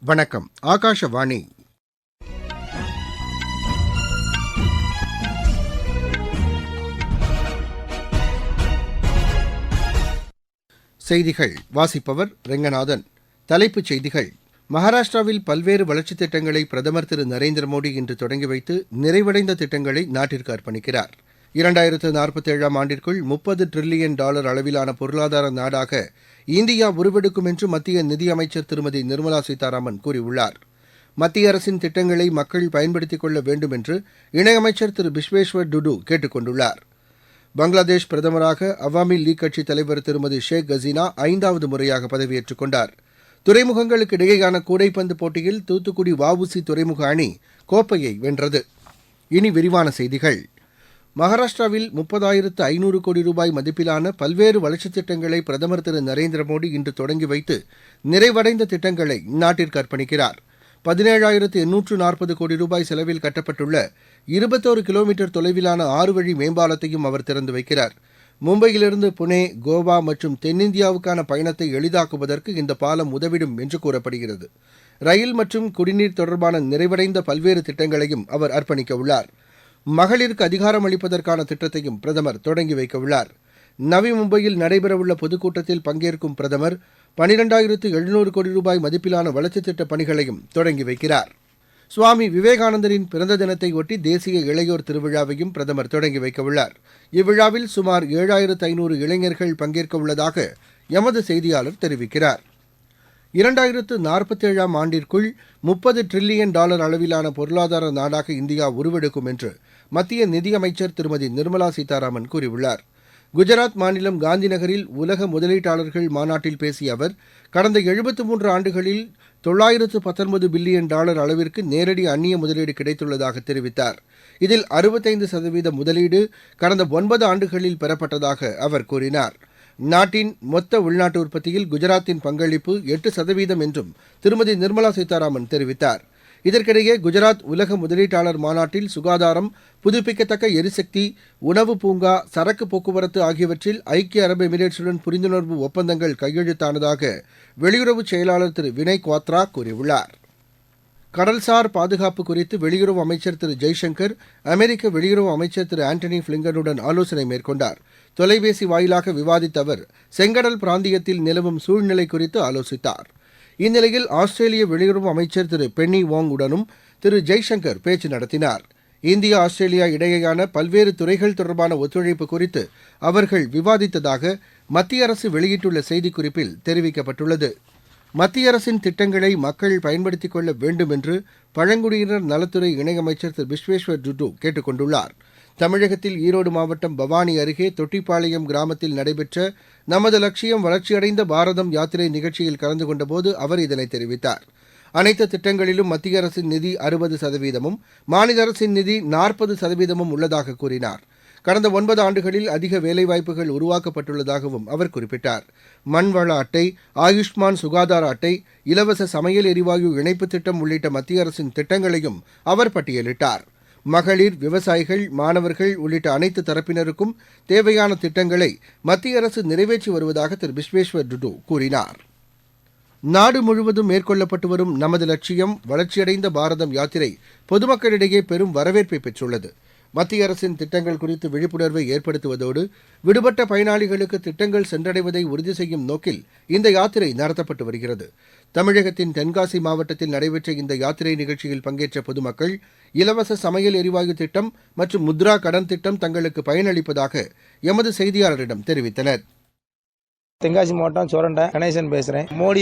வணக்கம். ஆகாஷவாணி. செய்திகள் வாசிப்பவர் ரெங்கநாதன். தலைப்புச் செய்திகள். மகாராஷ்டிராவில் பல்வேறு வளர்ச்சித் திட்டங்களை பிரதமர் திரு நரேந்திர மோடி இன்று தொடங்கி வைத்து நிறைவடைந்த திட்டங்களை நாட்டிற்கு அர்ப்பணிக்கிறார். 2047 ஆண்டிற்குள் $30 டிரில்லியன் அளவிலான பொருளாதார நாடாக இந்தியா உருவெடுக்கும் என்று மத்திய நிதியமைச்சர் திருமதி நிர்மலா சீதாராமன் கூறியுள்ளார். மத்திய அரசின் திட்டங்களை மக்கள் பயன்படுத்திக் கொள்ள வேண்டும் என்று இணையமைச்சர் திரு பிஸ்வேஸ்வர் டுடு கேட்டுக் கொண்டுள்ளார். பங்களாதேஷ் பிரதமராக அவாமி லீக் கட்சித் தலைவர் திருமதி ஷேக் ஹசீனா 5வது முறையாக பதவியேற்றுக் கொண்டார். துறைமுகங்களுக்கு இடையேயான கூடைப்பந்து போட்டியில் தூத்துக்குடி வஉசி துறைமுக அணி கோப்பையை வென்றது. இனி விரிவான செய்திகள். மகாராஷ்டிராவில் 30,500 கோடி ரூபாய் மதிப்பிலான பல்வேறு வளர்ச்சித் திட்டங்களை பிரதமர் திரு நரேந்திர மோடி இன்று தொடங்கி வைத்து நிறைவடைந்த திட்டங்களை நாட்டிற்கு அர்ப்பணிக்கிறார். 17,840 கோடி ரூபாய் செலவில் கட்டப்பட்டுள்ள 21 கிலோமீட்டர் தொலைவிலான 6 வழி மேம்பாலத்தையும் அவர் திறந்து வைக்கிறார். மும்பையிலிருந்து புனே, கோவா மற்றும் தென்னிந்தியாவுக்கான பயணத்தை எளிதாக்குவதற்கு இந்த பாலம் உதவிடும் என்று கூறப்படுகிறது. ரயில் மற்றும் குடிநீர் தொடர்பான நிறைவடைந்த பல்வேறு திட்டங்களையும் அவர் அர்ப்பணிக்க உள்ளார். மகளிருக்கு அதிகாரம் அளிப்பதற்கான திட்டத்தையும் பிரதமர் தொடங்கி வைக்க உள்ளார். நவி மும்பையில் நடைபெறவுள்ள பொதுக்கூட்டத்தில் பங்கேற்கும் பிரதமர் 12,700 கோடி ரூபாய் மதிப்பிலான வளர்ச்சித் திட்டப் பணிகளையும் தொடங்கி வைக்கிறார். சுவாமி விவேகானந்தரின் பிறந்த தினத்தை ஒட்டி தேசிய இளையோர் திருவிழாவையும் பிரதமர் தொடங்கி வைக்க உள்ளார். இவ்விழாவில் சுமார் 7,500 இளைஞர்கள் பங்கேற்க உள்ளதாக எமது செய்தியாளர் தெரிவிக்கிறார். 2047 ஆண்டிற்குள் $30 டிரில்லியன் அளவிலான பொருளாதார நாடாக இந்தியா உருவெடுக்கும் என்று மத்திய நிதியமைச்சர் திருமதி நிர்மலா சீதாராமன் கூறியுள்ளார். குஜராத் மாநிலம் காந்தி நகரில் உலக முதலீட்டாளர்கள் மாநாட்டில் பேசிய அவர், கடந்த 73 ஆண்டுகளில் $919 பில்லியன் அளவிற்கு நேரடி அந்நிய முதலீடு கிடைத்துள்ளதாக தெரிவித்தார். இதில் 65% முதலீடு கடந்த 9 ஆண்டுகளில் பெறப்பட்டதாக அவர் கூறினார். நாட்டின் மொத்த உள்நாட்டு உற்பத்தியில் குஜராத்தின் பங்களிப்பு 8% என்றும் திருமதி நிர்மலா சீதாராமன் தெரிவித்தார். இதற்கிடையே குஜராத் உலக முதலீட்டாளர் மாநாட்டில் சுகாதாரம், புதுப்பிக்கத்தக்க எரிசக்தி, உணவு பூங்கா, சரக்கு போக்குவரத்து ஆகியவற்றில் ஐக்கிய அரபு எமிரேட்ஸுடன் புரிந்துணர்வு ஒப்பந்தங்கள் கையெழுத்தானதாக வெளியுறவு செயலாளர் திரு வினய் குவாத்ரா கூறியுள்ளார். கடல்சார் பாதுகாப்பு குறித்து வெளியுறவு அமைச்சர் திரு ஜெய்சங்கர் அமெரிக்க வெளியுறவு அமைச்சர் திரு ஆண்டனி பிளிங்கனுடன் ஆலோசனை மேற்கொண்டார். தொலைபேசி வாயிலாக விவாதித்த அவர் செங்கடல் பிராந்தியத்தில் நிலவும் சூழ்நிலை குறித்து ஆலோசித்தார். இந்நிலையில் ஆஸ்திரேலிய வெளியுறவு அமைச்சர் திரு பென்னி வாங் உடனும் திரு ஜெய்சங்கர் பேச்சு நடத்தினார். இந்தியா ஆஸ்திரேலியா இடையேயான பல்வேறு துறைகள் தொடர்பான ஒத்துழைப்பு குறித்து அவர்கள் விவாதித்ததாக மத்திய அரசு வெளியிட்டுள்ள செய்திக்குறிப்பில் தெரிவிக்கப்பட்டுள்ளது. மத்திய அரசின் திட்டங்களை மக்கள் பயன்படுத்திக் கொள்ள வேண்டும் என்று பழங்குடியினர் நலத்துறை இணையமைச்சர் திரு விஸ்வேஸ்வர் டுடு கேட்டுக் கொண்டுள்ளார். தமிழகத்தில் ஈரோடு மாவட்டம் பவானி அருகே தொட்டிப்பாளையம் கிராமத்தில் நடைபெற்ற நமது லட்சியம் வளர்ச்சியடைந்த பாரதம் யாத்திரை நிகழ்ச்சியில் கலந்து கொண்டபோது அவர் இதனை தெரிவித்தார். அனைத்து திட்டங்களிலும் மத்திய அரசின் நிதி 60%, மாநில அரசின் நிதி 40% உள்ளதாக கூறினார். கடந்த 9 ஆண்டுகளில் அதிக வேலைவாய்ப்புகள் உருவாக்கப்பட்டுள்ளதாகவும் அவர் குறிப்பிட்டார். மண்வள அட்டை, ஆயுஷ்மான் சுகாதார அட்டை, இலவச சமையல் எரிவாயு இணைப்பு திட்டம் உள்ளிட்ட மத்திய அரசின் திட்டங்களையும் அவர் பட்டியலிட்டார். மகளிர், விவசாயிகள், மாணவர்கள் உள்ளிட்ட அனைத்து தரப்பினருக்கும் தேவையான திட்டங்களை மத்திய அரசு நிறைவேற்றி வருவதாக திரு விஸ்வேஸ்வர் டுடு கூறினார். நாடு முழுவதும் மேற்கொள்ளப்பட்டு வரும் நமது லட்சியம் வளர்ச்சியடைந்த பாரதம் யாத்திரை பொதுமக்களிடையே பெரும் வரவேற்பை பெற்றுள்ளது. மத்திய அரசின் திட்டங்கள் குறித்து விழிப்புணர்வை ஏற்படுத்துவதோடு விடுபட்ட பயனாளிகளுக்கு திட்டங்கள் சென்றடைவதை உறுதி செய்யும் நோக்கில் இந்த யாத்திரை நடத்தப்பட்டு வருகிறது. தமிழகத்தின் தென்காசி மாவட்டத்தில் நடைபெற்ற இந்த யாத்திரை நிகழ்ச்சியில் பங்கேற்ற பொதுமக்கள் இலவச சமையல் எரிவாயு திட்டம் மற்றும் முத்ரா கடன் திட்டம் தங்களுக்கு பயனளிப்பதாக எமது செய்தியாளரிடம் தெரிவித்தனர். தென்காசி மாவட்டம் சோரண்டை கணேசன் பேசுறேன். மோடி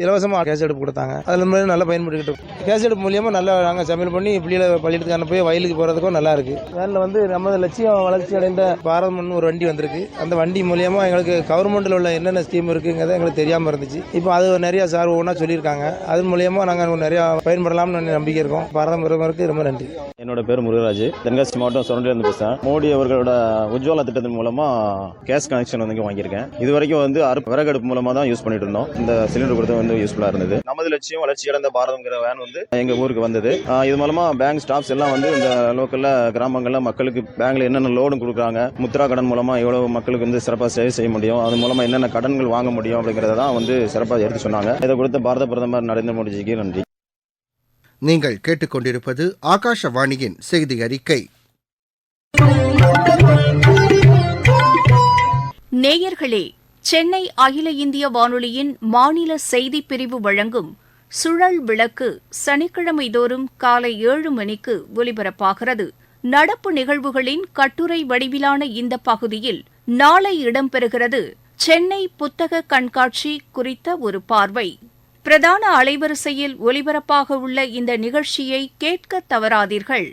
இலவசமாக கேஸ் எடுப்பு கொடுத்தாங்க. அதுல நல்லா பயன்படுத்திட்டு கேஸ் எடுப்பு மூலியமா நல்லா நாங்க சமையல் பண்ணி பிள்ளைகளை பள்ளிக்கு போய் வயலுக்கு போறதுக்கும் நல்லா இருக்கு. வேன்ல நமது லட்சியம் வளர்ச்சி அடைந்த பாரதம் ஒரு வண்டி வந்திருக்கு. அந்த வண்டி மூலியமா எங்களுக்கு கவர்மெண்ட்ல உள்ள என்னென்ன ஸ்கீம் இருக்குங்கிறத எங்களுக்கு தெரியாம இருந்துச்சு. இப்போ அது நிறைய ஒவ்வொன்றா சொல்லியிருக்காங்க. அதன் மூலியமா நாங்க நிறைய பயன்படலாம்னு நம்பிக்கை இருக்கோம். பாரதம் பிரதமருக்கு ரொம்ப நன்றி. என்னோட பேர் முருகராஜ், தென்காசி மாவட்டம் சுரண்டிலிருந்து பேசுறேன். மோடி அவர்களோட உஜ்வாலா திட்டத்தின் மூலமா கேஸ் கனெக்ஷன் வாங்கியிருக்கேன். இது வரைக்கும் விறகு அடுப்பு மூலமா தான் யூஸ் பண்ணிட்டு இருந்தோம். இந்த சிலிண்டர் கொடுத்து யூஸ்ஃபுல்லா இருந்தது. நமது லட்சியம் வளர்ச்சி அடைந்த பாரதம்ங்கிற வேன் எங்க ஊருக்கு வந்தது. இது மூலமா பேங்க் ஸ்டாஃப்ஸ் எல்லாம் இந்த லோக்கல்ல கிராமங்கள்ல மக்களுக்கு பேங்க்ல என்னென்ன லோன் கொடுக்குறாங்க, முத்ரா கடன் மூலமா எவ்வளவு மக்களுக்கு சிறப்பாக சேவை செய்ய முடியும், அது மூலமா என்னென்ன கடன்கள் வாங்க முடியும் அப்படிங்கறத தான் சிறப்பாக எடுத்து சொன்னாங்க. இதை கொடுத்த பாரத பிரதமர் நரேந்திர மோடிஜிக்கு நன்றி. நீங்கள் கேட்டுக்கொண்டிருப்பது ஆகாஷவாணியின் செய்தி அறிக்கை. நேயர்களே, சென்னை அகில இந்திய வானொலியின் மாநில செய்திப் பிரிவு வழங்கும் சுழல் விளக்கு சனிக்கிழமை தோறும் காலை 7 மணிக்கு ஒலிபரப்பாகிறது. நடப்பு நிகழ்வுகளின் கட்டுரை வடிவிலான இந்த பகுதியில் நாளை இடம்பெறுகிறது சென்னை புத்தக கண்காட்சி குறித்த ஒரு பார்வை. பிரதான அலைவரிசையில் ஒலிபரப்பாக உள்ள இந்த நிகழ்ச்சியை கேட்க தவறாதீர்கள்.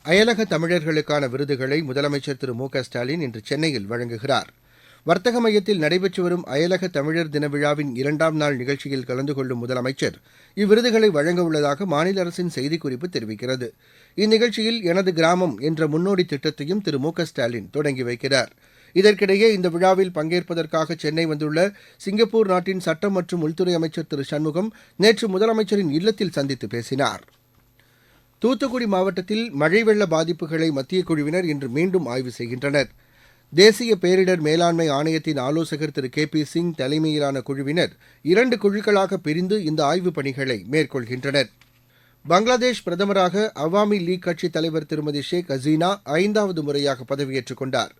அயலக தமிழர்களுக்கான விருதுகளை முதலமைச்சர் திரு மு.க.ஸ்டாலின் இன்று சென்னையில் வழங்குகிறார். வர்த்தக மையத்தில் நடைபெற்று வரும் அயலக தமிழர் தின விழாவின் 2ஆம் நாள் நிகழ்ச்சியில் கலந்து கொள்ளும் முதலமைச்சர் இவ்விருதுகளை வழங்க உள்ளதாக மாநில அரசின் செய்திக்குறிப்பு தெரிவிக்கிறது. இந்நிகழ்ச்சியில் எனது கிராமம் என்ற முன்னோடி திட்டத்தையும் திரு மு.க.ஸ்டாலின் தொடங்கி வைக்கிறார். இதற்கிடையே இந்த விழாவில் பங்கேற்பதற்காக சென்னை வந்துள்ள சிங்கப்பூர் நாட்டின் சட்டம் மற்றும் உள்துறை அமைச்சர் திரு சண்முகம் நேற்று முதலமைச்சரின் இல்லத்தில் சந்தித்து பேசினார். தூத்துக்குடி மாவட்டத்தில் மழை வெள்ள பாதிப்புகளை மத்திய குழுவினர் இன்று மீண்டும் ஆய்வு செய்கின்றனர். தேசிய பேரிடர் மேலாண்மை ஆணையத்தின் ஆலோசகர் திரு கே.பி. சிங் தலைமையிலான குழுவினர் 2 குழுக்களாக பிரிந்து இந்த ஆய்வுப் பணிகளை மேற்கொள்கின்றனர். பங்களாதேஷ் பிரதமராக அவாமி லீக் கட்சித் தலைவர் திருமதி ஷேக் ஹசீனா 5வது முறையாக பதவியேற்றுக் கொண்டார்.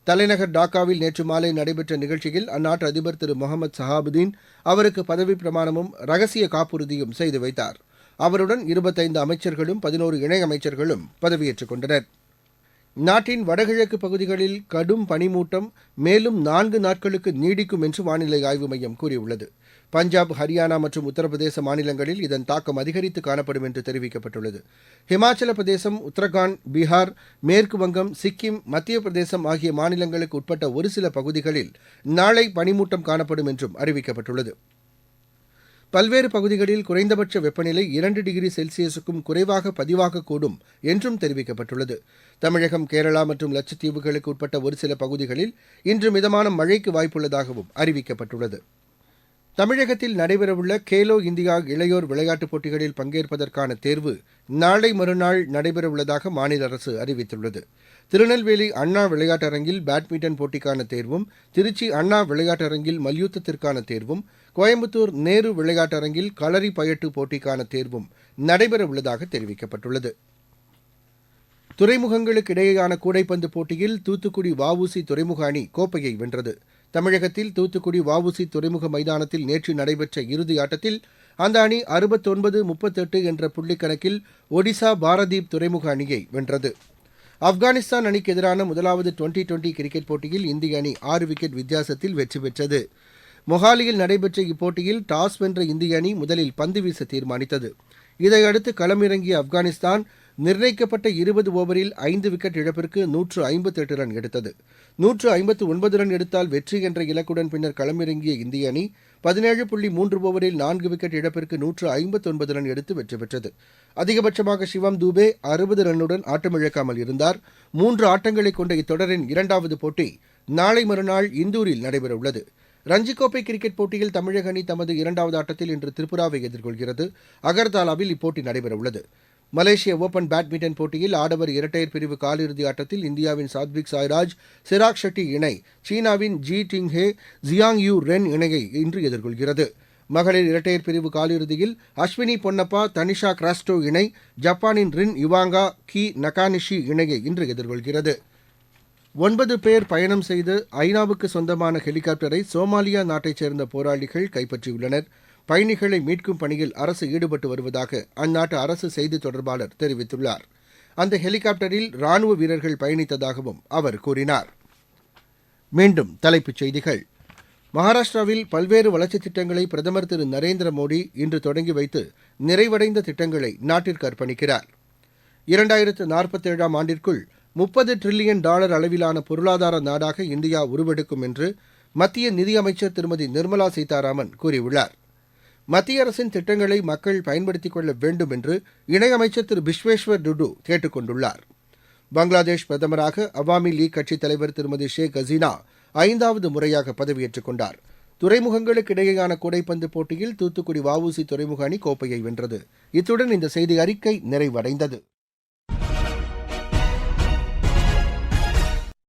தலைநகர் டாக்காவில் நேற்று மாலை நடைபெற்ற நிகழ்ச்சியில் அந்நாட்டு அதிபர் திரு முகமது சஹாபுதீன் அவருக்கு பதவிப் பிரமாணமும் ரகசிய காப்புறுதியும் செய்து வைத்தார். அவருடன் 25 அமைச்சர்களும் 11 இணையமைச்சர்களும் பதவியேற்றுக் கொண்டனர். நாட்டின் வடகிழக்கு பகுதிகளில் கடும் பனிமூட்டம் மேலும் 4 நாட்களுக்கு நீடிக்கும் என்று வானிலை ஆய்வு மையம் கூறியுள்ளது. பஞ்சாப், ஹரியானா மற்றும் உத்தரப்பிரதேச மாநிலங்களில் இதன் தாக்கம் அதிகரித்து காணப்படும் என்று தெரிவிக்கப்பட்டுள்ளது. ஹிமாச்சல பிரதேசம், உத்தரகாண்ட், பீகார், மேற்கு வங்கம், சிக்கிம், மத்திய பிரதேசம் ஆகிய மாநிலங்களுக்கு உட்பட்ட ஒரு சில பகுதிகளில் நாளை பனிமூட்டம் காணப்படும் என்றும் அறிவிக்கப்பட்டுள்ளது. பல்வேறு பகுதிகளில் குறைந்தபட்ச வெப்பநிலை 2 டிகிரி செல்சியஸுக்கும் குறைவாக பதிவாகக்கூடும் என்றும் தெரிவிக்கப்பட்டுள்ளது. தமிழகம், கேரளா மற்றும் லட்சத்தீவுகளுக்கு உட்பட்ட ஒரு சில பகுதிகளில் இன்று மிதமான மழைக்கு வாய்ப்புள்ளதாகவும் அறிவிக்கப்பட்டுள்ளது. தமிழகத்தில் நடைபெறவுள்ள கேலோ இந்தியா இளையோர் விளையாட்டுப் போட்டிகளில் பங்கேற்பதற்கான தேர்வு நாளை மறுநாள் நடைபெறவுள்ளதாக மாநில அரசு அறிவித்துள்ளது. திருநெல்வேலி அண்ணா விளையாட்டரங்கில் பேட்மிண்டன் போட்டிக்கான தேர்வும், திருச்சி அண்ணா விளையாட்டரங்கில் மல்யுத்தத்திற்கான தேர்வும், கோயம்புத்தூர் நேரு விளையாட்டரங்கில் களரி பயட்டு போட்டிக்கான தேர்வும் நடைபெறவுள்ளதாக தெரிவிக்கப்பட்டுள்ளது. துறைமுகங்களுக்கு இடையேயான கூடைப்பந்து போட்டியில் தூத்துக்குடி வ.உ.சி. துறைமுக அணி கோப்பையை வென்றது. தமிழகத்தில் தூத்துக்குடி வ.உ.சி. துறைமுக மைதானத்தில் நேற்று நடைபெற்ற இறுதி ஆட்டத்தில் அந்த அணி 69-38 என்ற புள்ளிக்கணக்கில் ஒடிசா பாரதீப் துறைமுக அணியை வென்றது. ஆப்கானிஸ்தான் அணிக்கு எதிரான முதலாவது டுவெண்டி கிரிக்கெட் போட்டியில் இந்திய அணி 6 விக்கெட் வித்தியாசத்தில் வெற்றி பெற்றது. மொஹாலியில் நடைபெற்ற இப்போட்டியில் டாஸ் வென்ற இந்திய அணி முதலில் பந்து வீச தீர்மானித்தது. இதையடுத்து களமிறங்கிய ஆப்கானிஸ்தான் நிர்ணயிக்கப்பட்ட 20 ஓவரில் 5 விக்கெட் இழப்பிற்கு 158 ரன் எடுத்தது. 159 ரன் எடுத்தால் வெற்றி என்ற இலக்குடன் பின்னர் களமிறங்கிய இந்திய அணி 17.3 ஓவரில் 4 விக்கெட் இழப்பிற்கு 159 ரன் எடுத்து வெற்றி பெற்றது. அதிகபட்சமாக சிவம் தூபே 60 ரன்னுடன் ஆட்டமிழக்காமல் இருந்தார். 3 ஆட்டங்களை கொண்ட இத்தொடரின் 2வது போட்டி நாளை மறுநாள் இந்தூரில் நடைபெறவுள்ளது. ரஞ்சிக் கோப்பை கிரிக்கெட் போட்டியில் தமிழக அணி தமது 2வது ஆட்டத்தில் இன்று திரிபுராவை எதிர்கொள்கிறது. அகர்தாலாவில் இப்போட்டி நடைபெறவுள்ளது. மலேசிய ஓபன் பேட்மிண்டன் போட்டியில் ஆடவர் இரட்டையர் பிரிவு காலிறுதி ஆட்டத்தில் இந்தியாவின் சாத்விக் சாய்ராஜ், சிராக் ஷெட்டி இணை சீனாவின் ஜி டிங்ஹே, ஜியாங் யூ ரென் இணையை இன்று எதிர்கொள்கிறது. மகளிர் இரட்டையர் பிரிவு காலிறுதியில் அஸ்வினி பொன்னப்பா, தனிஷா கிராஸ்டோ இணை ஜப்பானின் ரின் இவாங்கா, கி நகானிஷி இணையை இன்று எதிர்கொள்கிறது. 9 பேர் பயணம் செய்து ஐநாவுக்கு சொந்தமான ஹெலிகாப்டரை சோமாலியா நாட்டைச் சேர்ந்த போராளிகள் கைப்பற்றியுள்ளனர். பயணிகளை மீட்கும் பணியில் அரசு ஈடுபட்டு வருவதாக அந்நாட்டு அரசு செய்தி தொடர்பாளர் தெரிவித்துள்ளார். அந்த ஹெலிகாப்டரில் ராணுவ வீரர்கள் பயணித்ததாகவும் அவர் கூறினார். மீண்டும் தலைப்புச் செய்திகள். மகாராஷ்டிராவில் பல்வேறு வளர்ச்சித் திட்டங்களை பிரதமர் திரு நரேந்திர மோடி இன்று தொடங்கி வைத்து நிறைவடைந்த திட்டங்களை நாட்டிற்கு அர்ப்பணிக்கிறார். 2047ஆம் ஆண்டிற்குள் $30 டிரில்லியன் அளவிலான பொருளாதார நாடாக இந்தியா உருவெடுக்கும் என்று மத்திய நிதியமைச்சர் திருமதி நிர்மலா சீதாராமன் கூறியுள்ளார். மத்திய அரசின் திட்டங்களை மக்கள் பயன்படுத்திக் கொள்ள வேண்டும் என்று இணையமைச்சர் திரு பிஸ்வேஸ்வர் டுடு கேட்டுக் கொண்டுள்ளார். பங்களாதேஷ் பிரதமராக அவாமி லீக் கட்சித் தலைவர் திருமதி ஷேக் ஹசீனா 5வது முறையாக பதவியேற்றுக் கொண்டார். துறைமுகங்களுக்கு இடையேயான கூடைப்பந்து போட்டியில் தூத்துக்குடி வஉசி துறைமுக அணி கோப்பையை வென்றது. இத்துடன் இந்த செய்தி அறிக்கை நிறைவடைந்தது.